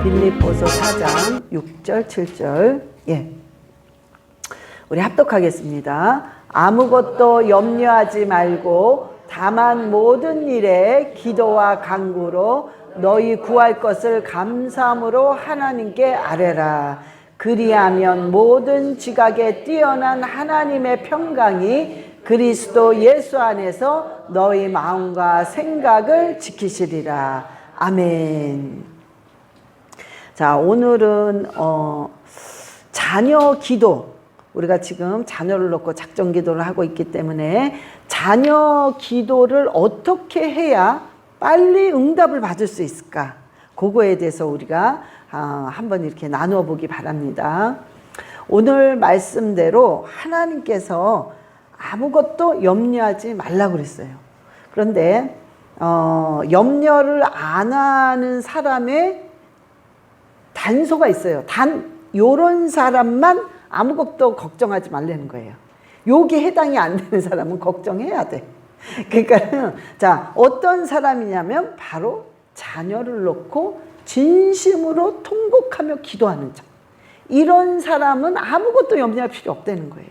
빌립보서 4장 6절 7절 우리 합독하겠습니다. 아무것도 염려하지 말고 다만 모든 일에 기도와 간구로 너희 구할 것을 감사함으로 하나님께 아뢰라. 그리하면 모든 지각에 뛰어난 하나님의 평강이 그리스도 예수 안에서 너희 마음과 생각을 지키시리라. 아멘. 자, 오늘은 자녀 기도, 우리가 지금 자녀를 놓고 작정 기도를 하고 있기 때문에 자녀 기도를 어떻게 해야 빨리 응답을 받을 수 있을까? 그거에 대해서 우리가 한번 이렇게 나누어 보기 바랍니다. 오늘 말씀대로 하나님께서 아무것도 염려하지 말라고 그랬어요. 그런데 염려를 안 하는 사람의 단서가 있어요. 단 요런 사람만 아무것도 걱정하지 말라는 거예요. 요게 해당이 안 되는 사람은 걱정해야 돼. 그러니까 자, 어떤 사람이냐면 바로 자녀를 놓고 진심으로 통곡하며 기도하는 자. 이런 사람은 아무것도 염려할 필요 없다는 거예요.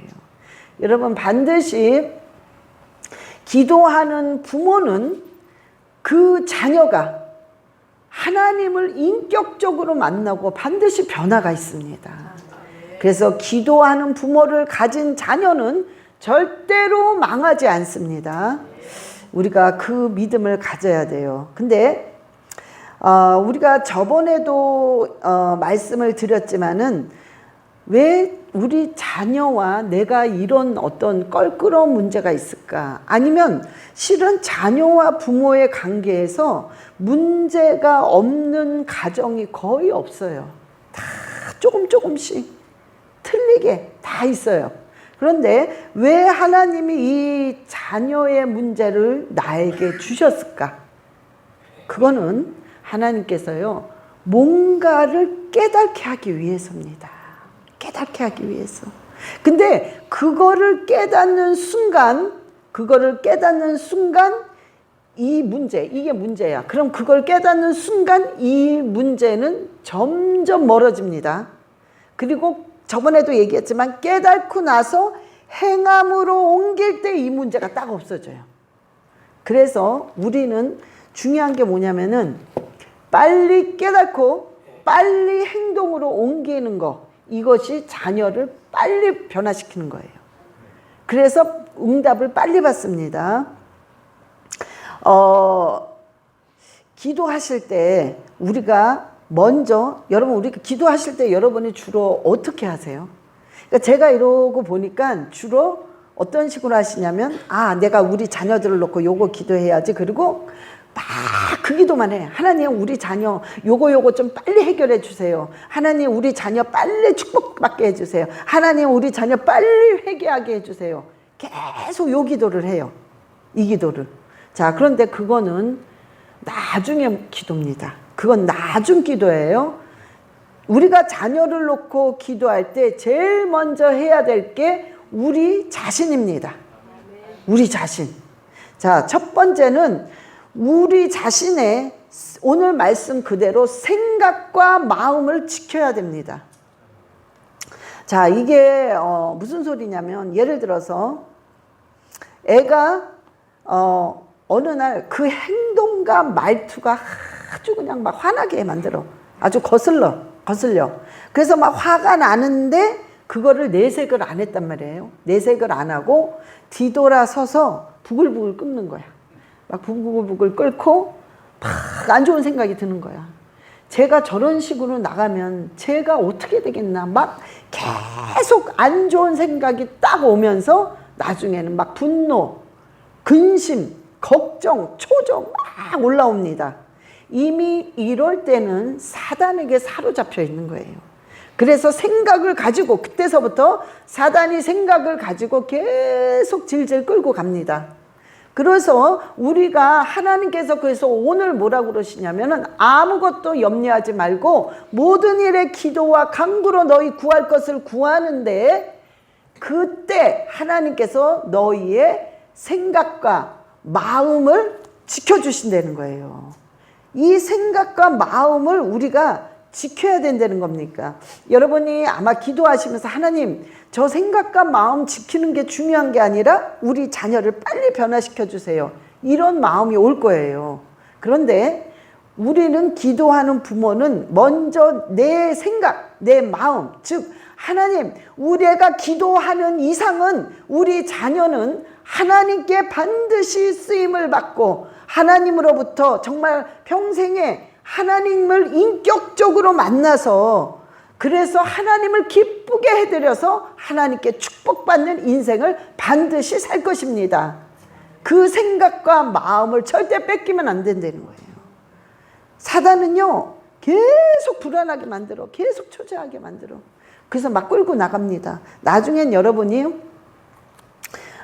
여러분, 반드시 기도하는 부모는 그 자녀가 하나님을 인격적으로 만나고 반드시 변화가 있습니다. 그래서 기도하는 부모를 가진 자녀는 절대로 망하지 않습니다. 우리가 그 믿음을 가져야 돼요. 근데 우리가 저번에도 말씀을 드렸지만은 왜 우리 자녀와 내가 이런 어떤 껄끄러운 문제가 있을까? 아니면 실은 자녀와 부모의 관계에서 문제가 없는 가정이 거의 없어요. 다 조금씩 틀리게 다 있어요. 그런데 왜 하나님이 이 자녀의 문제를 나에게 주셨을까? 그거는 하나님께서요, 뭔가를 깨닫게 하기 위해서입니다. 깨닫게 하기 위해서. 근데 그거를 깨닫는 순간 이 문제, 이게 문제야. 그럼 그걸 깨닫는 순간 이 문제는 점점 멀어집니다. 그리고 저번에도 얘기했지만 깨닫고 나서 행함으로 옮길 때 이 문제가 딱 없어져요. 그래서 우리는 중요한 게 뭐냐면은 빨리 깨닫고 빨리 행동으로 옮기는 거, 이것이 자녀를 빨리 변화시키는 거예요. 그래서 응답을 빨리 받습니다. 기도하실 때 우리가 먼저, 여러분, 우리 기도하실 때 여러분이 주로 어떻게 하세요? 그러니까 제가 이러고 보니까 주로 어떤 식으로 하시냐면, 내가 우리 자녀들을 놓고 요거 기도해야지. 그리고 막 그 기도만 해. 하나님, 우리 자녀 요거 좀 빨리 해결해 주세요. 하나님, 우리 자녀 빨리 축복받게 해주세요. 하나님, 우리 자녀 빨리 회개하게 해주세요. 계속 요 기도를 해요. 이 기도를. 자, 그런데 그거는 나중에 기도입니다. 그건 나중 기도예요. 우리가 자녀를 놓고 기도할 때 제일 먼저 해야 될 게 우리 자신입니다. 우리 자신. 자, 첫 번째는 우리 자신의 오늘 말씀 그대로 생각과 마음을 지켜야 됩니다. 자, 이게 무슨 소리냐면, 예를 들어서 애가 어느 날 그 행동과 말투가 아주 그냥 막 화나게 만들어. 아주 거슬려. 그래서 막 화가 나는데 그거를 내색을 안 했단 말이에요. 내색을 안 하고 뒤돌아서서 부글부글 끓는 거야. 막 부글부글 끓고 막 안 좋은 생각이 드는 거야. 제가 저런 식으로 나가면 제가 어떻게 되겠나, 막 계속 안 좋은 생각이 딱 오면서 나중에는 막 분노, 근심, 걱정, 초조 막 올라옵니다. 이미 이럴 때는 사단에게 사로잡혀 있는 거예요. 그래서 생각을 가지고, 그때서부터 사단이 생각을 가지고 계속 질질 끌고 갑니다. 그래서 우리가 하나님께서 그래서 오늘 뭐라고 그러시냐면은 아무것도 염려하지 말고 모든 일에 기도와 간구로 너희 구할 것을 구하는데 그때 하나님께서 너희의 생각과 마음을 지켜주신다는 거예요. 이 생각과 마음을 우리가 지켜야 된다는 겁니까? 여러분이 아마 기도하시면서 하나님 저 생각과 마음 지키는 게 중요한 게 아니라 우리 자녀를 빨리 변화시켜 주세요. 이런 마음이 올 거예요. 그런데 우리는 기도하는 부모는 먼저 내 생각, 내 마음, 즉 하나님 우리 애가 기도하는 이상은 우리 자녀는 하나님께 반드시 쓰임을 받고 하나님으로부터 정말 평생에 하나님을 인격적으로 만나서 그래서 하나님을 기쁘게 해드려서 하나님께 축복받는 인생을 반드시 살 것입니다. 그 생각과 마음을 절대 뺏기면 안 된다는 거예요. 사단은요 계속 불안하게 만들어, 계속 초조하게 만들어. 그래서 막 끌고 나갑니다. 나중엔 여러분이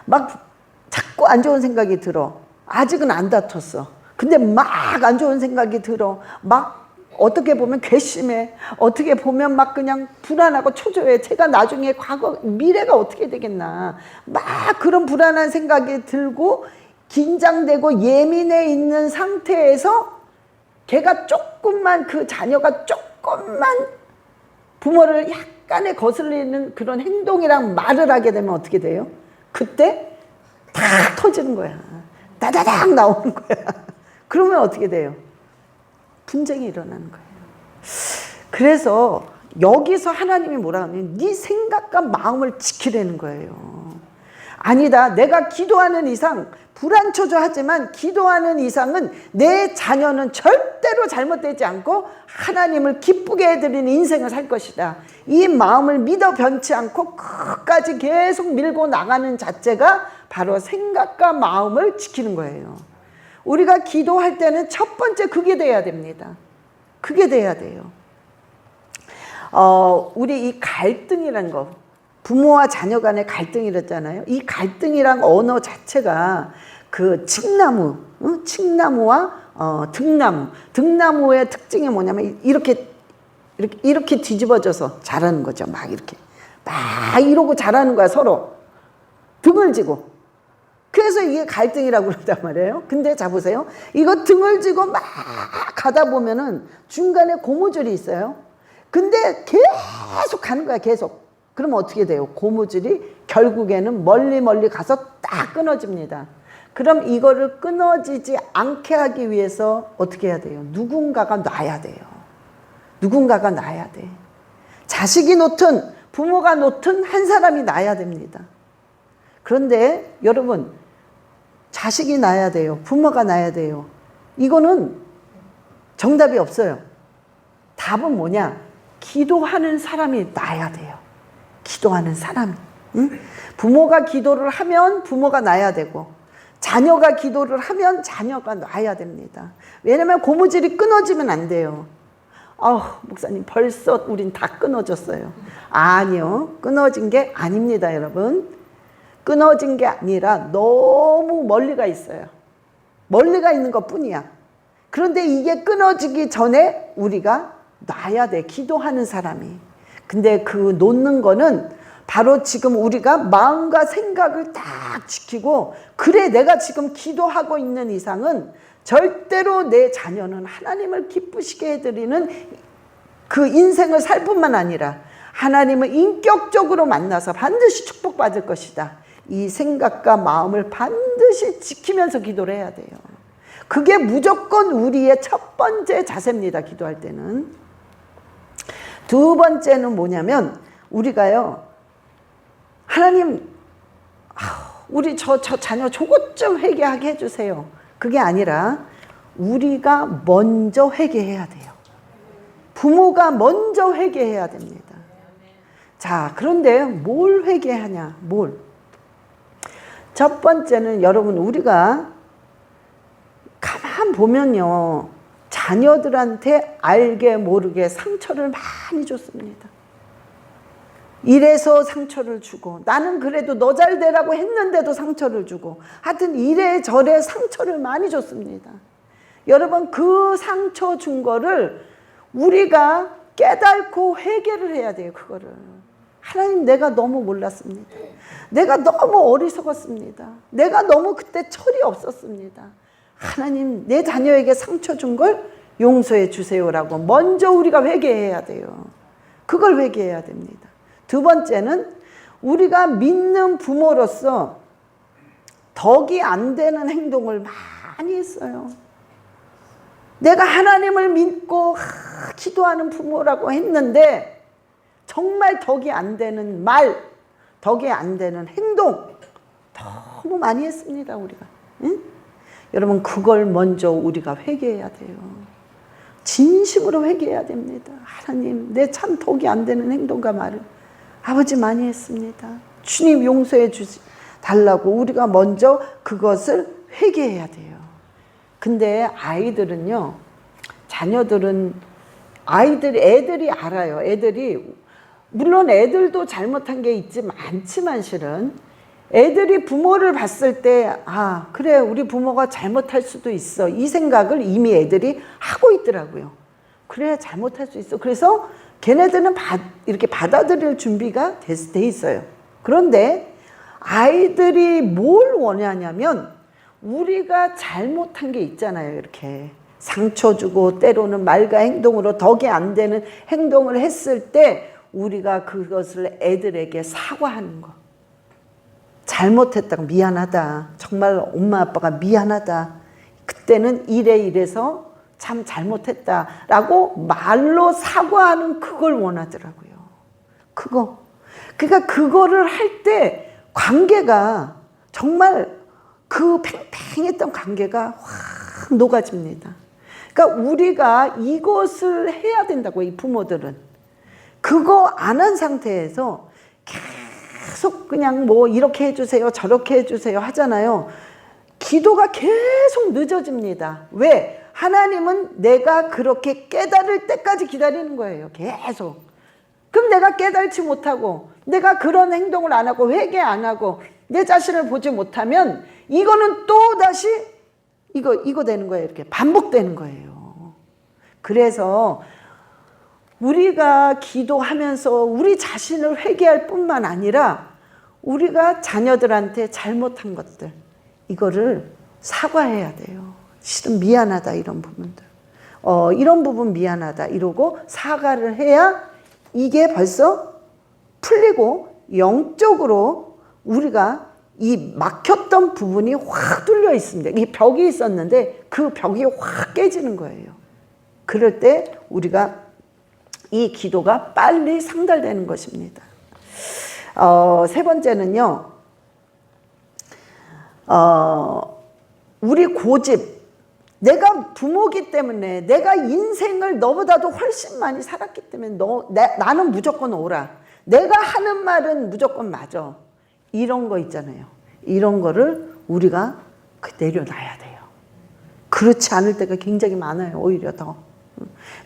막 자꾸 안 좋은 생각이 들어. 아직은 안 다퉜어. 근데 막 안 좋은 생각이 들어. 막 어떻게 보면 괘씸해. 어떻게 보면 막 그냥 불안하고 초조해. 제가 나중에 과거 미래가 어떻게 되겠나. 막 그런 불안한 생각이 들고 긴장되고 예민해 있는 상태에서 걔가 조금만 그 자녀가 조금만 부모를 약간의 거슬리는 그런 행동이랑 말을 하게 되면 어떻게 돼요? 그때 다 터지는 거야. 다다닥 나오는 거야. 그러면 어떻게 돼요? 분쟁이 일어나는 거예요. 그래서 여기서 하나님이 뭐라 하면 네 생각과 마음을 지키라는 거예요. 아니다. 내가 기도하는 이상 불안초조하지만 기도하는 이상은 내 자녀는 절대로 잘못되지 않고 하나님을 기쁘게 해드리는 인생을 살 것이다. 이 마음을 믿어 변치 않고 끝까지 계속 밀고 나가는 자체가 바로 생각과 마음을 지키는 거예요. 우리가 기도할 때는 첫 번째 그게 돼야 됩니다. 그게 돼야 돼요. 우리 이 갈등이라는 거, 부모와 자녀 간의 갈등이랬잖아요. 이 갈등이란 언어 자체가 그 칡나무, 칡나무와 등나무. 등나무의 특징이 뭐냐면 이렇게 뒤집어져서 자라는 거죠. 막 이렇게. 막 이러고 자라는 거야, 서로. 등을 지고. 그래서 이게 갈등이라고 그런단 말이에요. 근데 자 보세요. 이거 등을 지고 막 가다 보면은 중간에 고무줄이 있어요. 근데 계속 가는 거야, 계속. 그러면 어떻게 돼요? 고무줄이 결국에는 멀리 가서 딱 끊어집니다. 그럼 이거를 끊어지지 않게 하기 위해서 어떻게 해야 돼요? 누군가가 놔야 돼요. 누군가가 놔야 돼. 자식이 놓든 부모가 놓든 한 사람이 놔야 됩니다. 그런데 여러분, 자식이 놔야 돼요. 부모가 놔야 돼요. 이거는 정답이 없어요. 답은 뭐냐? 기도하는 사람이 놔야 돼요. 기도하는 사람이. 응? 부모가 기도를 하면 부모가 놔야 되고 자녀가 기도를 하면 자녀가 놔야 됩니다. 왜냐하면 고무줄이 끊어지면 안 돼요. 목사님 벌써 우린 다 끊어졌어요. 아니요. 끊어진 게 아닙니다, 여러분. 끊어진 게 아니라 너무 멀리가 있어요. 멀리가 있는 것 뿐이야. 그런데 이게 끊어지기 전에 우리가 놔야 돼. 기도하는 사람이. 근데 그 놓는 거는 바로 지금 우리가 마음과 생각을 딱 지키고 그래 내가 지금 기도하고 있는 이상은 절대로 내 자녀는 하나님을 기쁘시게 해드리는 그 인생을 살 뿐만 아니라 하나님을 인격적으로 만나서 반드시 축복받을 것이다. 이 생각과 마음을 반드시 지키면서 기도를 해야 돼요. 그게 무조건 우리의 첫 번째 자세입니다. 기도할 때는. 두 번째는 뭐냐면 우리가요. 하나님 우리 저 자녀 저것 좀 회개하게 해주세요. 그게 아니라 우리가 먼저 회개해야 돼요. 부모가 먼저 회개해야 됩니다. 자, 그런데 뭘 회개하냐? 뭘? 첫 번째는 여러분 우리가 가만 보면요. 자녀들한테 알게 모르게 상처를 많이 줬습니다. 이래서 상처를 주고, 나는 그래도 너 잘 되라고 했는데도 상처를 주고, 하여튼 이래저래 상처를 많이 줬습니다. 여러분, 그 상처 준 거를 우리가 깨닫고 회개를 해야 돼요. 그거를. 하나님, 내가 너무 몰랐습니다. 내가 너무 어리석었습니다. 내가 너무 그때 철이 없었습니다. 하나님, 내 자녀에게 상처 준 걸 용서해 주세요라고 먼저 우리가 회개해야 돼요. 그걸 회개해야 됩니다. 두 번째는 우리가 믿는 부모로서 덕이 안 되는 행동을 많이 했어요. 내가 하나님을 믿고 기도하는 부모라고 했는데 정말 덕이 안 되는 말, 덕이 안 되는 행동 너무 많이 했습니다. 우리가. 응? 여러분, 그걸 먼저 우리가 회개해야 돼요. 진심으로 회개해야 됩니다. 하나님, 내 참 덕이 안 되는 행동과 말을 아버지 많이 했습니다. 주님 용서해 달라고 우리가 먼저 그것을 회개해야 돼요. 근데 아이들은요, 자녀들은 애들이 알아요. 물론 애들도 잘못한 게 있지 많지만 실은 애들이 부모를 봤을 때, 아, 그래, 우리 부모가 잘못할 수도 있어. 이 생각을 이미 애들이 하고 있더라고요. 그래, 잘못할 수 있어. 그래서 걔네들은 이렇게 받아들일 준비가 돼 있어요. 그런데 아이들이 뭘 원하냐면 우리가 잘못한 게 있잖아요. 이렇게 상처 주고 때로는 말과 행동으로 덕이 안 되는 행동을 했을 때 우리가 그것을 애들에게 사과하는 거. 잘못했다고, 미안하다. 정말 엄마 아빠가 미안하다. 그때는 이래서 참 잘못했다라고 말로 사과하는 그걸 원하더라고요. 그러니까 그거를 할 때 관계가 정말 그 팽팽했던 관계가 확 녹아집니다. 그러니까 우리가 이것을 해야 된다고, 이 부모들은. 그거 안 한 상태에서 계속 그냥 뭐 이렇게 해주세요, 저렇게 해주세요 하잖아요. 기도가 계속 늦어집니다. 왜? 하나님은 내가 그렇게 깨달을 때까지 기다리는 거예요. 계속. 그럼 내가 깨달지 못하고 내가 그런 행동을 안 하고 회개 안 하고 내 자신을 보지 못하면 이거는 또 다시 이거 되는 거예요. 이렇게 반복되는 거예요. 그래서 우리가 기도하면서 우리 자신을 회개할 뿐만 아니라 우리가 자녀들한테 잘못한 것들, 이거를 사과해야 돼요. 실은 미안하다, 이런 부분들. 이런 부분 미안하다 이러고 사과를 해야 이게 벌써 풀리고 영적으로 우리가 이 막혔던 부분이 확 뚫려 있습니다. 이 벽이 있었는데 그 벽이 확 깨지는 거예요. 그럴 때 우리가 이 기도가 빨리 상달되는 것입니다. 세 번째는요, 우리 고집. 내가 부모기 때문에, 내가 인생을 너보다도 훨씬 많이 살았기 때문에 나는 무조건 옳아. 내가 하는 말은 무조건 맞아. 이런 거 있잖아요. 이런 거를 우리가 내려놔야 돼요. 그렇지 않을 때가 굉장히 많아요. 오히려 더.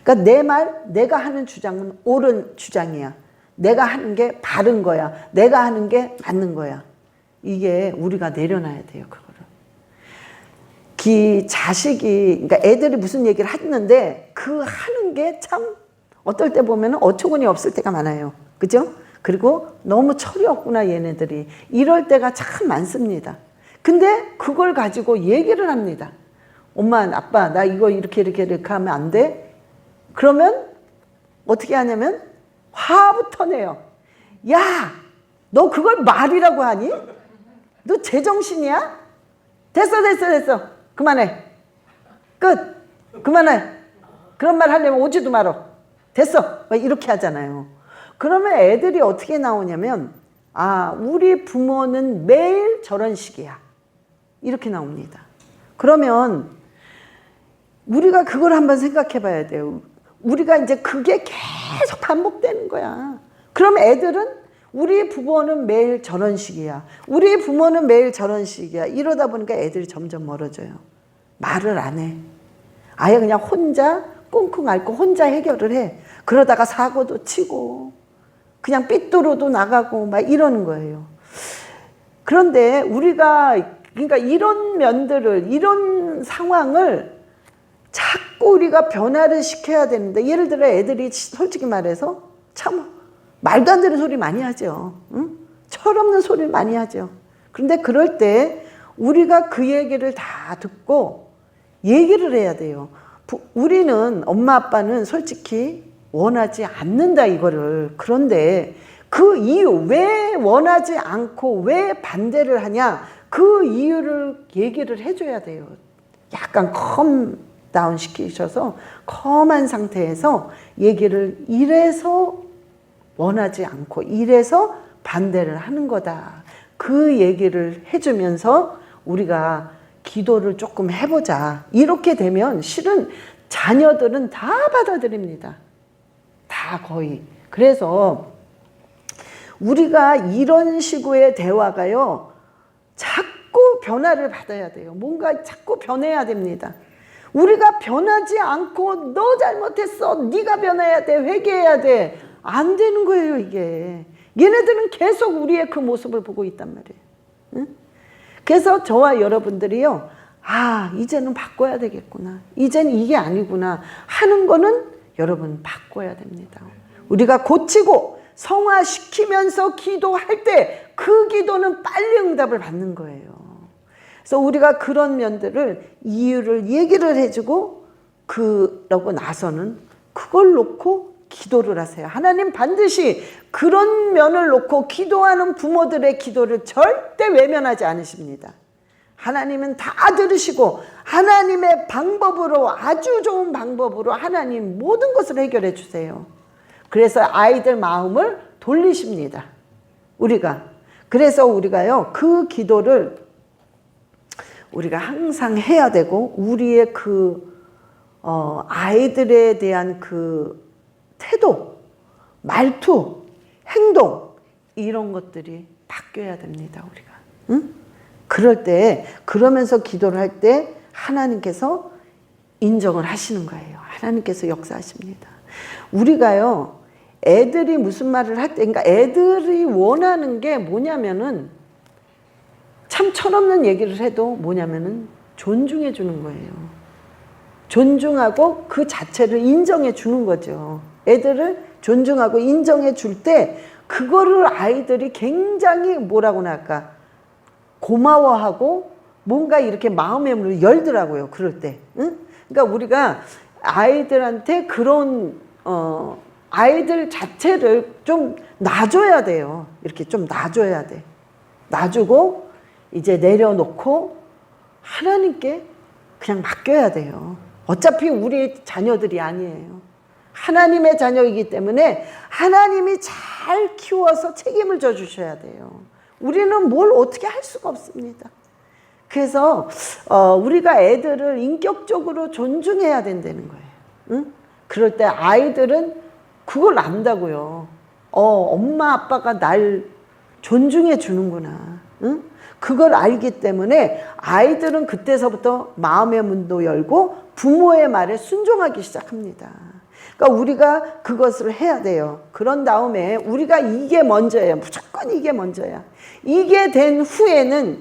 그러니까 내가 하는 주장은 옳은 주장이야. 내가 하는 게 바른 거야. 내가 하는 게 맞는 거야. 이게 우리가 내려놔야 돼요. 그거를. 자식이, 그러니까 애들이 무슨 얘기를 하는데 그 하는 게 참 어떨 때 보면 어처구니 없을 때가 많아요. 그죠? 그리고 너무 철이 없구나 얘네들이. 이럴 때가 참 많습니다. 근데 그걸 가지고 얘기를 합니다. 엄마, 아빠, 나 이거 이렇게 하면 안 돼? 그러면 어떻게 하냐면 화부터 내요. 야, 너 그걸 말이라고 하니? 너 제정신이야? 됐어. 그만해. 끝. 그만해. 그런 말 하려면 오지도 말어. 됐어. 이렇게 하잖아요. 그러면 애들이 어떻게 나오냐면, 아, 우리 부모는 매일 저런 식이야. 이렇게 나옵니다. 그러면 우리가 그걸 한번 생각해 봐야 돼요. 우리가 이제 그게 계속 반복되는 거야. 그럼 애들은 우리 부모는 매일 저런 식이야. 우리 부모는 매일 저런 식이야. 이러다 보니까 애들이 점점 멀어져요. 말을 안 해. 아예 그냥 혼자 꽁꽁 앓고 혼자 해결을 해. 그러다가 사고도 치고 그냥 삐뚤어도 나가고 막 이러는 거예요. 그런데 그러니까 이런 면들을, 이런 상황을 자꾸 우리가 변화를 시켜야 되는데, 예를 들어 애들이 솔직히 말해서 참 말도 안 되는 소리 많이 하죠. 응? 철없는 소리를 많이 하죠. 그런데 그럴 때 우리가 그 얘기를 다 듣고 얘기를 해야 돼요. 우리는, 엄마 아빠는 솔직히 원하지 않는다 이거를. 그런데 그 이유, 왜 원하지 않고 왜 반대를 하냐, 그 이유를 얘기를 해줘야 돼요. 약간 컴다운 시키셔서 컴한 상태에서 얘기를, 이래서 원하지 않고 이래서 반대를 하는 거다, 그 얘기를 해주면서 우리가 기도를 조금 해보자. 이렇게 되면 실은 자녀들은 다 받아들입니다. 다 거의. 그래서 우리가 이런 식의 대화가요, 자꾸 변화를 받아야 돼요. 뭔가 자꾸 변해야 됩니다. 우리가 변하지 않고 너 잘못했어, 네가 변해야 돼, 회개해야 돼, 안 되는 거예요 이게. 얘네들은 계속 우리의 그 모습을 보고 있단 말이에요. 응? 그래서 저와 여러분들이요, 아, 이제는 바꿔야 되겠구나, 이제는 이게 아니구나 하는 거는 여러분 바꿔야 됩니다. 우리가 고치고 성화시키면서 기도할 때 그 기도는 빨리 응답을 받는 거예요. 그래서 우리가 그런 면들을, 이유를 얘기를 해주고 그러고 나서는 그걸 놓고 기도를 하세요. 하나님 반드시 그런 면을 놓고 기도하는 부모들의 기도를 절대 외면하지 않으십니다. 하나님은 다 들으시고 하나님의 방법으로, 아주 좋은 방법으로 하나님 모든 것을 해결해 주세요. 그래서 아이들 마음을 돌리십니다. 우리가. 그래서 우리가요, 그 기도를 우리가 항상 해야 되고, 우리의 아이들에 대한 그 태도, 말투, 행동, 이런 것들이 바뀌어야 됩니다, 우리가. 응? 그럴 때, 그러면서 기도를 할 때 하나님께서 인정을 하시는 거예요. 하나님께서 역사하십니다. 우리가요, 애들이 무슨 말을 할 때, 그러니까 애들이 원하는 게 뭐냐면은, 참 철없는 얘기를 해도 뭐냐면은 존중해 주는 거예요. 존중하고 그 자체를 인정해 주는 거죠. 애들을 존중하고 인정해 줄 때 그거를 아이들이 굉장히 뭐라고나 할까, 고마워하고 뭔가 이렇게 마음의 문을 열더라고요, 그럴 때. 응? 그러니까 우리가 아이들한테 그런 아이들 자체를 좀 놔줘야 돼요. 이렇게 좀 놔줘야 돼. 놔주고 이제 내려놓고 하나님께 그냥 맡겨야 돼요. 어차피 우리 자녀들이 아니에요. 하나님의 자녀이기 때문에 하나님이 잘 키워서 책임을 져주셔야 돼요. 우리는 뭘 어떻게 할 수가 없습니다. 그래서 우리가 애들을 인격적으로 존중해야 된다는 거예요. 응? 그럴 때 아이들은 그걸 안다고요. 엄마 아빠가 날 존중해 주는구나. 응? 그걸 알기 때문에 아이들은 그때서부터 마음의 문도 열고 부모의 말에 순종하기 시작합니다. 그러니까 우리가 그것을 해야 돼요. 그런 다음에 우리가 이게 먼저예요. 무조건 이게 먼저야. 이게 된 후에는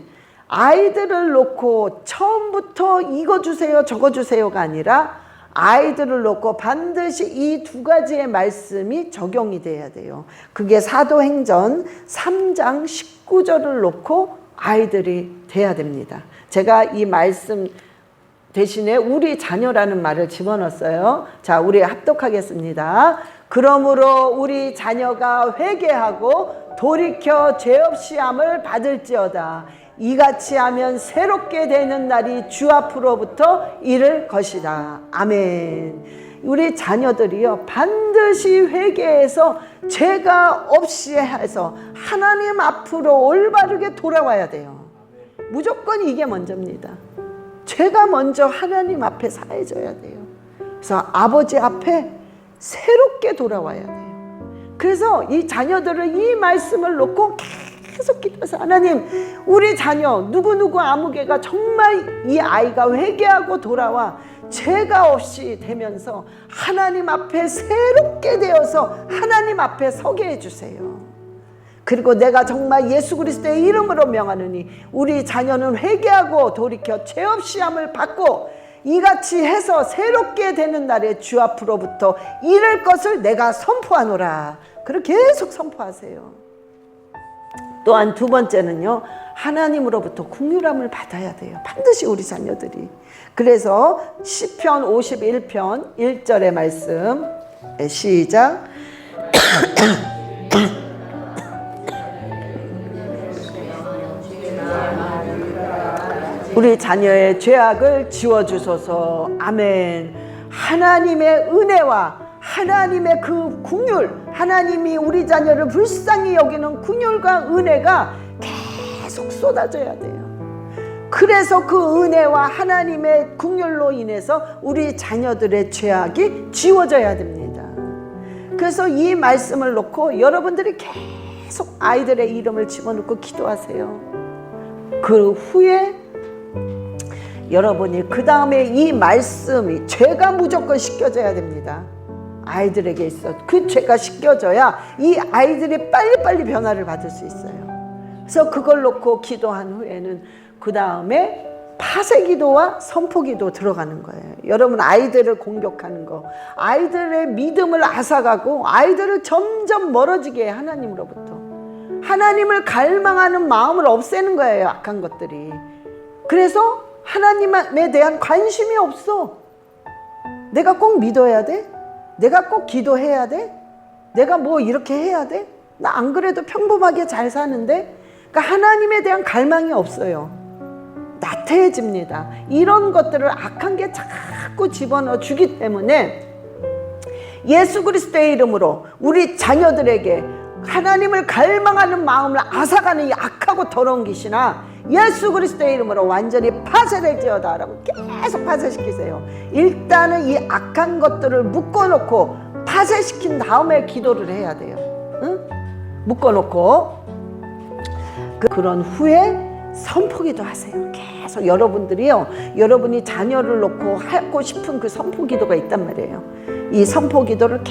아이들을 놓고 처음부터 이거 주세요 저거 주세요가 아니라 아이들을 놓고 반드시 이 두 가지의 말씀이 적용이 돼야 돼요. 그게 사도행전 3장 19절을 놓고 아이들이 돼야 됩니다. 제가 이 말씀 대신에 우리 자녀라는 말을 집어넣었어요. 자, 우리 합독하겠습니다. 그러므로 우리 자녀가 회개하고 돌이켜 죄 없이 함을 받을지어다. 이같이 하면 새롭게 되는 날이 주 앞으로부터 이를 것이다. 아멘. 우리 자녀들이요, 반드시 회개해서 죄가 없이 해서 하나님 앞으로 올바르게 돌아와야 돼요. 무조건 이게 먼저입니다. 죄가 먼저 하나님 앞에 사해져야 돼요. 그래서 아버지 앞에 새롭게 돌아와야 돼요. 그래서 이 자녀들을 이 말씀을 놓고 계속 기도해서, 하나님, 우리 자녀 누구누구 아무개가 정말 이 아이가 회개하고 돌아와 죄가 없이 되면서 하나님 앞에 새롭게 되어서 하나님 앞에 서게 해주세요. 그리고 내가 정말 예수 그리스도의 이름으로 명하노니 우리 자녀는 회개하고 돌이켜 죄 없이 함을 받고 이같이 해서 새롭게 되는 날에 주 앞으로부터 이를 것을 내가 선포하노라. 그렇게 계속 선포하세요. 또한 두 번째는요, 하나님으로부터 긍휼함을 받아야 돼요. 반드시 우리 자녀들이. 그래서 시편 51편 1절의 말씀, 시작. 우리 자녀의 죄악을 지워주소서. 아멘. 하나님의 은혜와 하나님의 그 긍휼, 하나님이 우리 자녀를 불쌍히 여기는 긍휼과 은혜가 계속 쏟아져야 돼요. 그래서 그 은혜와 하나님의 긍휼로 인해서 우리 자녀들의 죄악이 지워져야 됩니다. 그래서 이 말씀을 놓고 여러분들이 계속 아이들의 이름을 집어넣고 기도하세요. 그 후에 여러분이 그 다음에 이 말씀이 죄가 무조건 씻겨져야 됩니다. 아이들에게 있어 그 죄가 씻겨져야 이 아이들이 빨리빨리 변화를 받을 수 있어요. 그래서 그걸 놓고 기도한 후에는 그 다음에 파쇄기도와 선포기도 들어가는 거예요. 여러분 아이들을 공격하는 거, 아이들의 믿음을 앗아가고 아이들을 점점 멀어지게 해. 하나님으로부터 하나님을 갈망하는 마음을 없애는 거예요. 악한 것들이. 그래서 하나님에 대한 관심이 없어. 내가 꼭 믿어야 돼? 내가 꼭 기도해야 돼? 내가 뭐 이렇게 해야 돼? 나 안 그래도 평범하게 잘 사는데? 그러니까 하나님에 대한 갈망이 없어요. 나태해집니다. 이런 것들을 악한 게 자꾸 집어넣어 주기 때문에 예수 그리스도의 이름으로 우리 자녀들에게 하나님을 갈망하는 마음을 앗아가는 이 악하고 더러운 귀신아, 예수 그리스도의 이름으로 완전히 파쇄될지어다 라고 계속 파쇄시키세요. 일단은 이 악한 것들을 묶어놓고 파쇄시킨 다음에 기도를 해야 돼요. 응? 묶어놓고 그런 후에 선포기도 하세요. 계속 여러분들이요, 여러분이 자녀를 놓고 하고 싶은 그 선포기도가 있단 말이에요. 이 선포기도를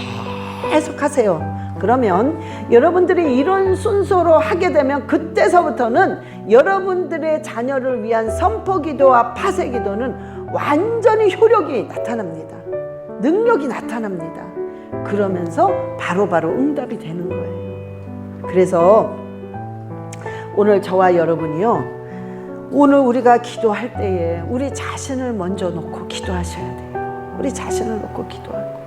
계속 하세요. 그러면 여러분들이 이런 순서로 하게 되면 그때서부터는 여러분들의 자녀를 위한 선포기도와 파쇄기도는 완전히 효력이 나타납니다. 능력이 나타납니다. 그러면서 바로바로 응답이 되는 거예요. 그래서 오늘 저와 여러분이요, 오늘 우리가 기도할 때에 우리 자신을 먼저 놓고 기도하셔야 돼요. 우리 자신을 놓고 기도하고,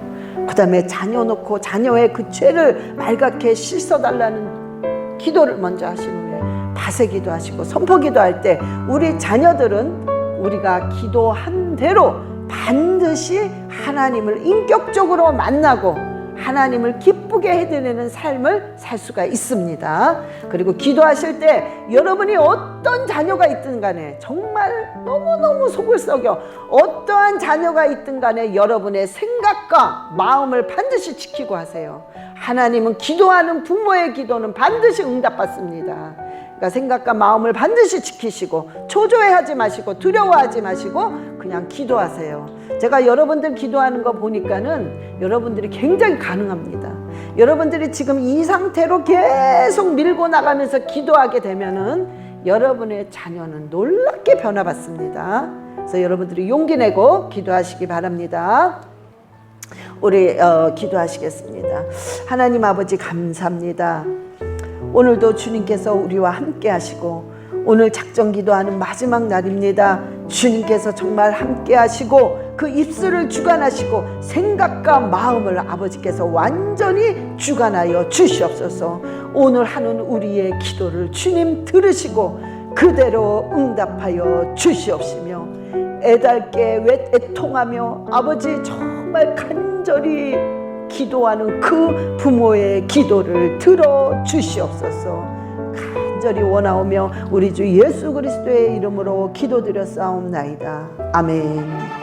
그 다음에 자녀 놓고 자녀의 그 죄를 말갛게 씻어달라는 기도를 먼저 하신 후에 파쇄기도 하시고 선포기도 할 때 우리 자녀들은 우리가 기도한 대로 반드시 하나님을 인격적으로 만나고 하나님을 기쁘게 해드리는 삶을 살 수가 있습니다. 그리고 기도하실 때 여러분이 어떤 자녀가 있든 간에 정말 너무너무 속을 썩여 어떠한 자녀가 있든 간에 여러분의 생각과 마음을 반드시 지키고 하세요. 하나님은 기도하는 부모의 기도는 반드시 응답받습니다. 그러니까 생각과 마음을 반드시 지키시고 초조해하지 마시고 두려워하지 마시고 그냥 기도하세요. 제가 여러분들 기도하는 거 보니까는 여러분들이 굉장히 가능합니다. 여러분들이 지금 이 상태로 계속 밀고 나가면서 기도하게 되면은 여러분의 자녀는 놀랍게 변화받습니다. 그래서 여러분들이 용기 내고 기도하시기 바랍니다. 우리 기도하시겠습니다. 하나님 아버지 감사합니다. 오늘도 주님께서 우리와 함께 하시고 오늘 작정 기도하는 마지막 날입니다. 주님께서 정말 함께 하시고 그 입술을 주관하시고 생각과 마음을 아버지께서 완전히 주관하여 주시옵소서. 오늘 하는 우리의 기도를 주님 들으시고 그대로 응답하여 주시옵시며 애달게 애통하며 아버지 정말 간절히 기도하는 그 부모의 기도를 들어 주시옵소서. 간절히 원하오며 우리 주 예수 그리스도의 이름으로 기도드렸사옵나이다. 아멘.